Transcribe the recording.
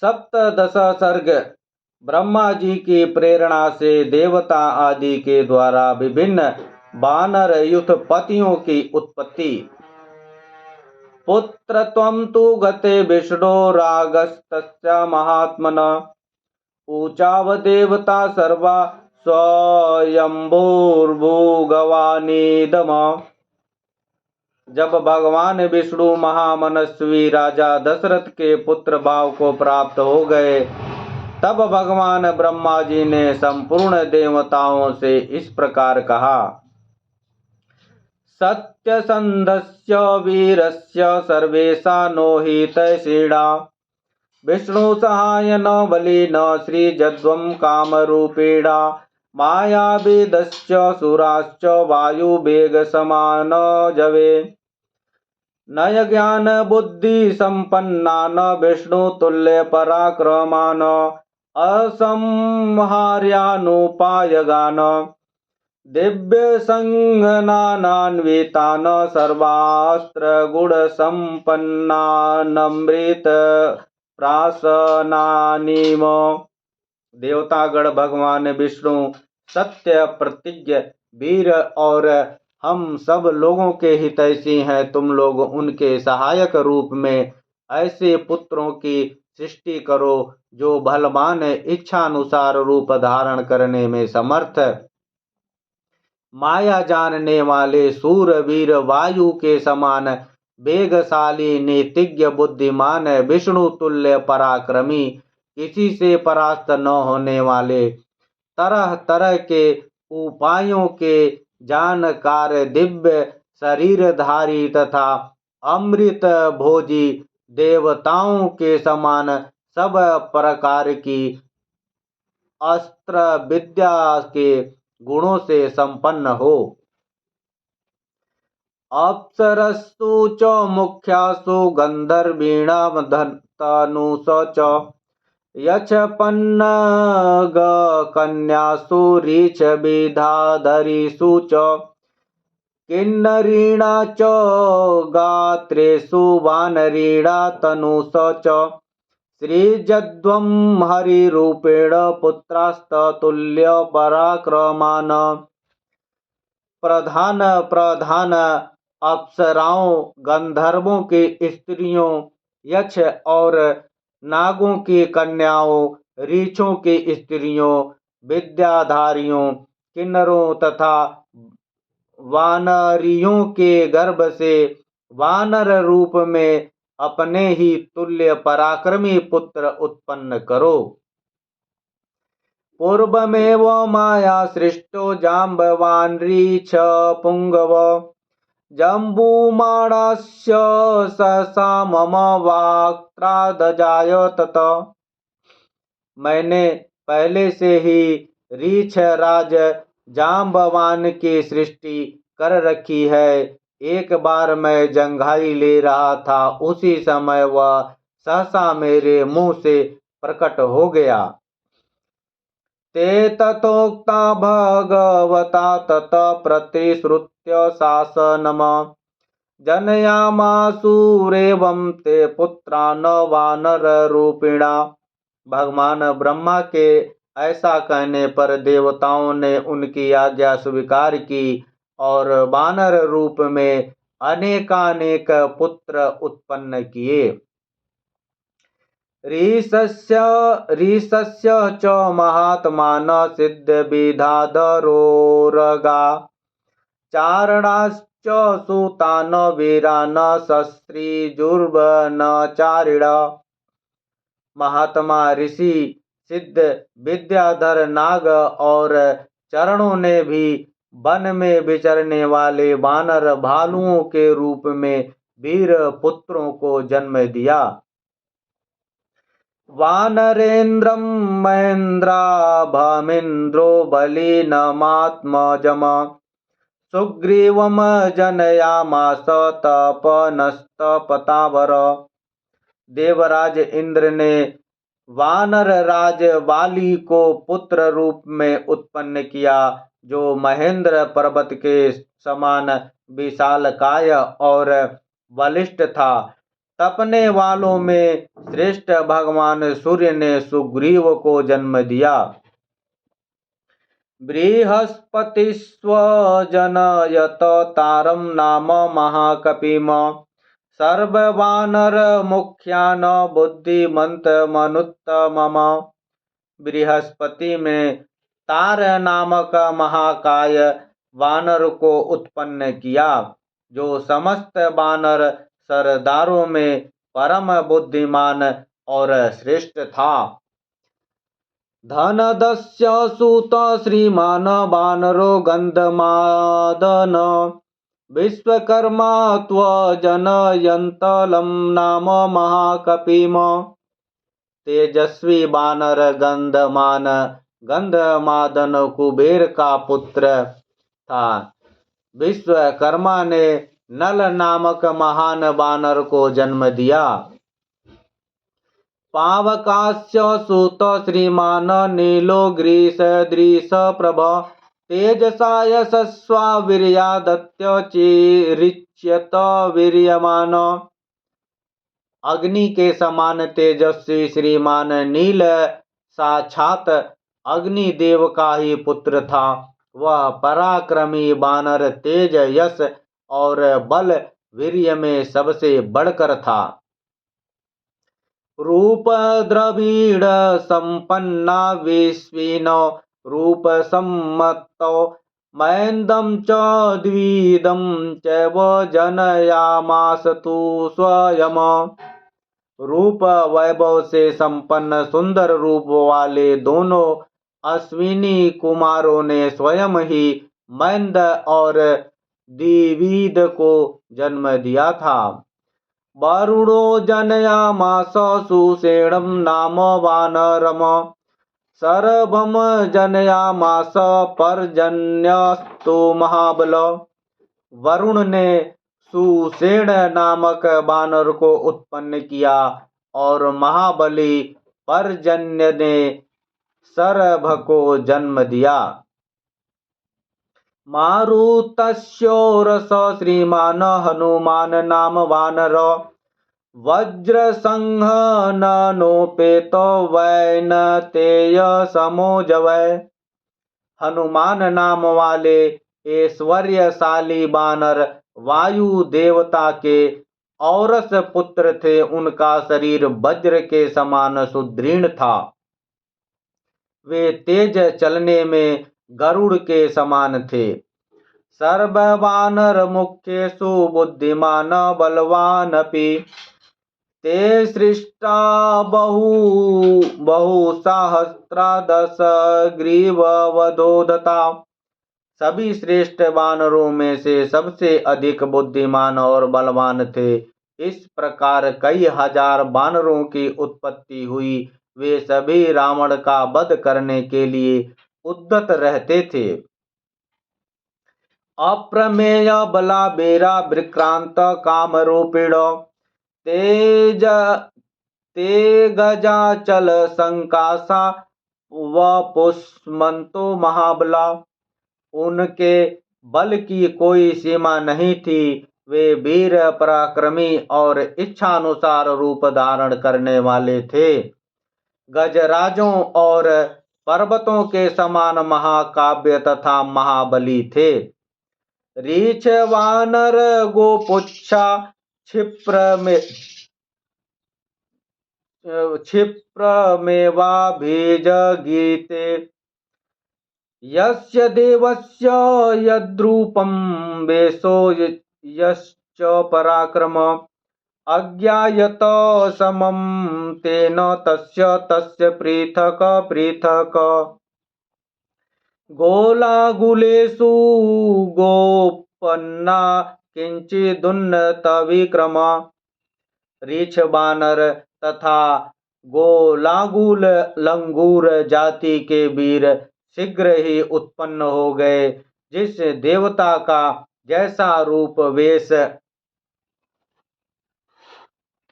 सप्तदश सर्ग। ब्रह्मा जी की प्रेरणा से देवता आदि के द्वारा विभिन्न वानर युथपतियों की उत्पत्ति। पुत्र त्वं तु गते विष्णो रागस्तस्य महात्मन ऊचाव देवता सर्वा स्वयंभूर्भुगवानीदम। जब भगवान विष्णु महामनस्वी राजा दशरथ के पुत्र भाव को प्राप्त हो गए, तब भगवान ब्रह्मा जी ने संपूर्ण देवताओं से इस प्रकार कहा। सत्यसंधस्य वीरस्य सर्वेशा नो हितैषिणा विष्णु सहाय न बलि न श्रीजध्वं कामरूपेणा मायावेदश्च सुराश्च वायुवेगसमान जवे नय ज्ञान बुद्धि संपन्नान विष्णु तुल्य पराक्रमान असंहार्यानुपायगान दिव्य संघनान्वितान सर्वास्त्र गुण संपन्नानमृत प्रासनानीम। देवतागण भगवान विष्णु सत्य प्रतिज्ञ वीर और हम सब लोगों के हितैषी हैं। तुम लोग उनके सहायक रूप में ऐसे पुत्रों की सृष्टि करो जो बलवान इच्छानुसार रूप धारण करने में समर्थ, माया जानने वाले सूर वीर वायु के समान वेगशाली नीतिज्ञ बुद्धिमान विष्णु तुल्य पराक्रमी किसी से परास्त न होने वाले तरह तरह के उपायों के जानकार दिव्य शरीरधारी तथा अमृत भोजी देवताओं के समान सब प्रकार की अस्त्र विद्या के गुणों से संपन्न हो। अप्सरस्तु च मुख्यासु गंधर्वीणामधनुषु च यक्षपन्नग कन्यासु ऋषभिधाधरीषु च किन्नरीणा च गात्रेषु वानरीणा तनुषु च श्रीजध्वं हरिरूपेण पुत्रास्ततुल्य पराक्रमान। प्रधान प्रधान अप्सराओं, गंधर्वों की स्त्रियों, यक्ष और नागों की कन्याओं, ऋषियों की स्त्रियों, विद्याधारियों, किन्नरों तथा वानरियों के गर्भ से वानर रूप में अपने ही तुल्य पराक्रमी पुत्र उत्पन्न करो। पूर्वमेव माया सृष्टो जाम्बवानरीछ पुंगव जम्बूमाणस्य सहसा मम वाक्त्रादजाय तत। मैंने पहले से ही रीछ राज जाम्बवान की सृष्टि कर रखी है। एक बार मैं जंघाई ले रहा था, उसी समय वह सहसा मेरे मुंह से प्रकट हो गया। ते तथोक्ता भगवता तत प्रतिश्रुत्य शासनम जनयामासुरेवं ते पुत्रान वानर रूपिणा। भगवान ब्रह्मा के ऐसा कहने पर देवताओं ने उनकी आज्ञा स्वीकार की और वानर रूप में अनेकानेक पुत्र उत्पन्न किए। रीसस्य च महात्मान सिद्धविधाधरोरगा चारणाश्च सुतान वीरान सस्त्रीजुर्वनचारिण। महात्मा ऋषि, सिद्ध, विद्याधर नाग और चरणों ने भी वन में विचरने वाले वानर भालुओं के रूप में वीर पुत्रों को जन्म दिया। वानरेन्द्रं महेन्द्राभमिन्द्रो बलिनमात्मजम् सुग्रीवं जनयामास तपनस्तपतावर। देवराज इंद्र ने वानर राज वाली को पुत्र रूप में उत्पन्न किया, जो महेंद्र पर्वत के समान विशालकाय और बलिष्ठ था। तपने वालों में श्रेष्ठ भगवान सूर्य ने सुग्रीव को जन्म दिया। बृहस्पतिस्व जनयत तारम नाम महाकपिम सर्ववानर मुख्यान बुद्धिमंत मनुत्तमम। बृहस्पति में तार नामक महाकाय वानर को उत्पन्न किया, जो समस्त वानर सरदारों में परम बुद्धिमान और श्रेष्ठ था। धनदस्य सुत श्रीमान वानरो गंधमादन विश्वकर्मा त्वजनयन्तलं नाम महाकपिम। तेजस्वी वानर गंधमादन कुबेर का पुत्र था। विश्वकर्मा ने नल नामक महान वानर को जन्म दिया। पावकास्य सुत श्रीमान नीलो ग्रीसदृश प्रभ तेजसा यशस्वा वीर्यादत्य चिरिच्यत वीर्यमान। अग्नि के समान तेजस्वी श्रीमान नील साक्षात अग्निदेव का ही पुत्र था। वह पराक्रमी वानर तेज यश और बल वीर्य में सबसे बढ़कर था। रूप द्रविड़ संपन्ना विश्विनो रूप सम्मतो महेन्द्रं च द्विदं चैव जनयामास तु स्वयं। रूप वैभव से संपन्न सुंदर रूप वाले दोनों अश्विनी कुमारों ने स्वयं ही महेंद्र और द्विविद को जन्म दिया था। वरुणो जनयामास सुषेणं नाम वानरम सर्वम जनयामास पर्जन्यस्तु महाबल। वरुण ने सुषेण नामक वानर को उत्पन्न किया और महाबली पर्जन्य ने सरभ को जन्म दिया। मारुतस्योरस श्रीमान हनुमान नाम वानर वज्रसंहननोपेत वैनतेय समोजवै। हनुमान नाम वाले ऐश्वर्यशाली वानर वायु देवता के औरस पुत्र थे। उनका शरीर वज्र के समान सुदृढ़ था। वे तेज चलने में गरुड़ के समान थे। सर्ववानर मुख्येषु बुद्धिमान बलवानपि ते सृष्टा बहुसहस्रा दश ग्रीववधोदता। सभी श्रेष्ठ वानरों में से सबसे अधिक बुद्धिमान और बलवान थे। इस प्रकार कई हजार वानरों की उत्पत्ति हुई। वे सभी रावण का वध करने के लिए उद्यत रहते थे। अप्रमेय बलाबेरा विक्रांत कामरूपिण ते गजाचल संकासा व पुष्मंतो महाबला। उनके बल की कोई सीमा नहीं थी। वे वीर पराक्रमी और इच्छानुसार रूप धारण करने वाले थे। गजराजों और पर्वतों के समान महाकाव्य तथा महाबली थे। रीछ वानर गोपुच्छा क्षिप्रमेवाभिज गीते यस्य देवस्य यद्रूपं वेशो यश्च पराक्रम अज्ञायत समं तेन तस्य पृथक पृथक। गोलागुलेषु गोपन्ना किंचिदुन्नत विक्रम। रीछ वानर तथा गोलागुल लंगूर जाति के वीर शीघ्र ही उत्पन्न हो गए। जिस देवता का जैसा रूप वेश